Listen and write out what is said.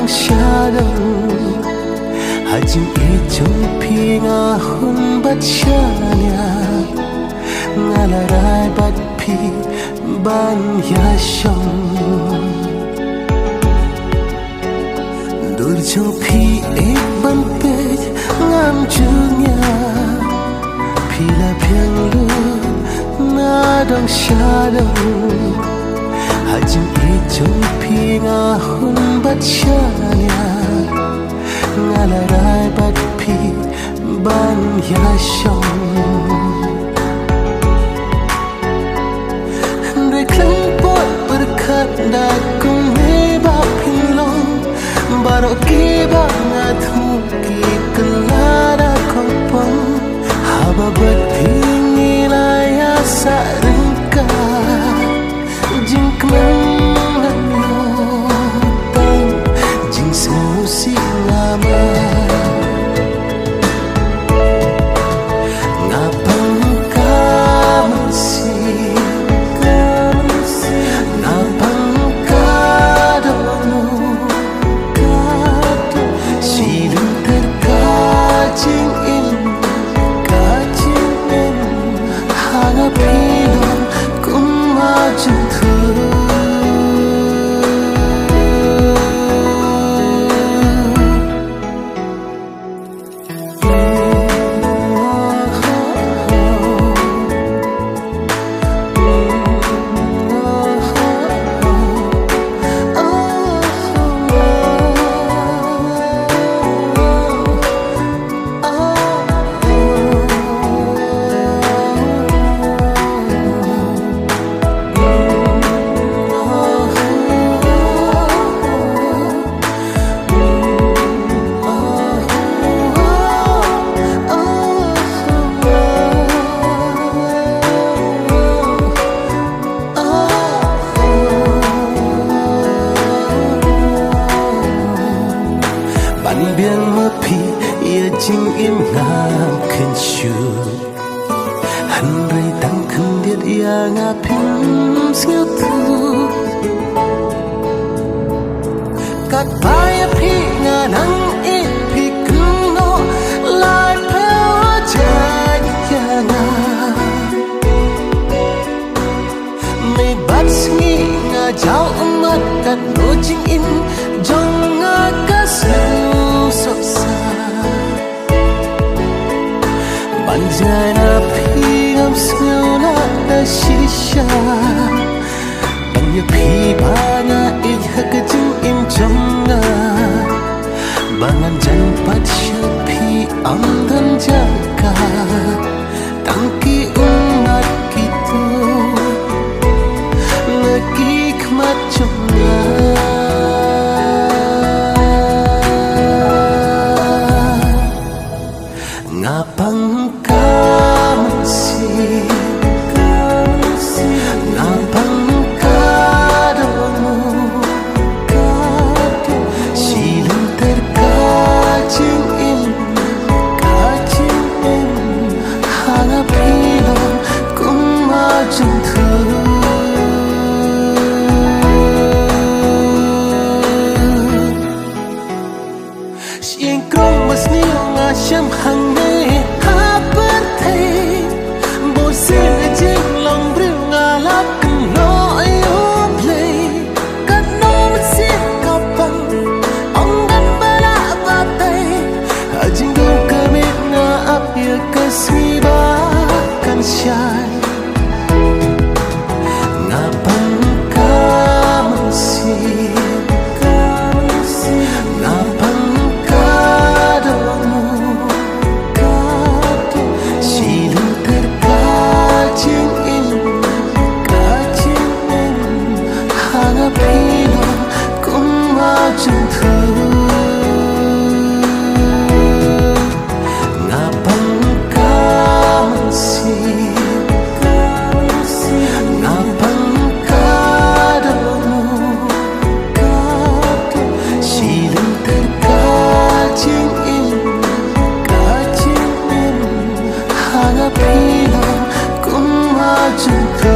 dong shadow hajin ejong pinga hun bat shanya ngalarai bat pi ban ya shong dur jong pi ek ban pe ngam chunya pi la phiang lu na dong shadow hajin ejong pinga hun bat shanya ngalarai bat pi ban ya shong Ndre klang pot berkat da kung ne ba pin long baro ki ba nga thu ki kelara kong pong haba bat pi nila ya sa ringka jing kemang tang jing semusi lama ngapang ka masih ngapang ka dono silung terkajing in kajing in hangat pilong kumaju biang mapi ia jing im ngam ken shu han rei tang ken diet ia ngapim siu tu kat pai pi nganang i pi kuno lai pe jai ya na me bat singi nga jau umat kat no jing in jong nga kasu soksa banjana pigam sula da shisha banya pi bana ihak jing im jamna bangan jan pat shapi amdan jaka tangki umat kitu lagi khmat jamna ngapang ka masih ngapang ka dono silung terkajing in hangat pilong kumajung tu siang krong mas niyo nga siyam hang shine ngapang ka masih ngapang ka dono silung terkajing in hangat pilong kumajung tu hangat pilong kumajung tu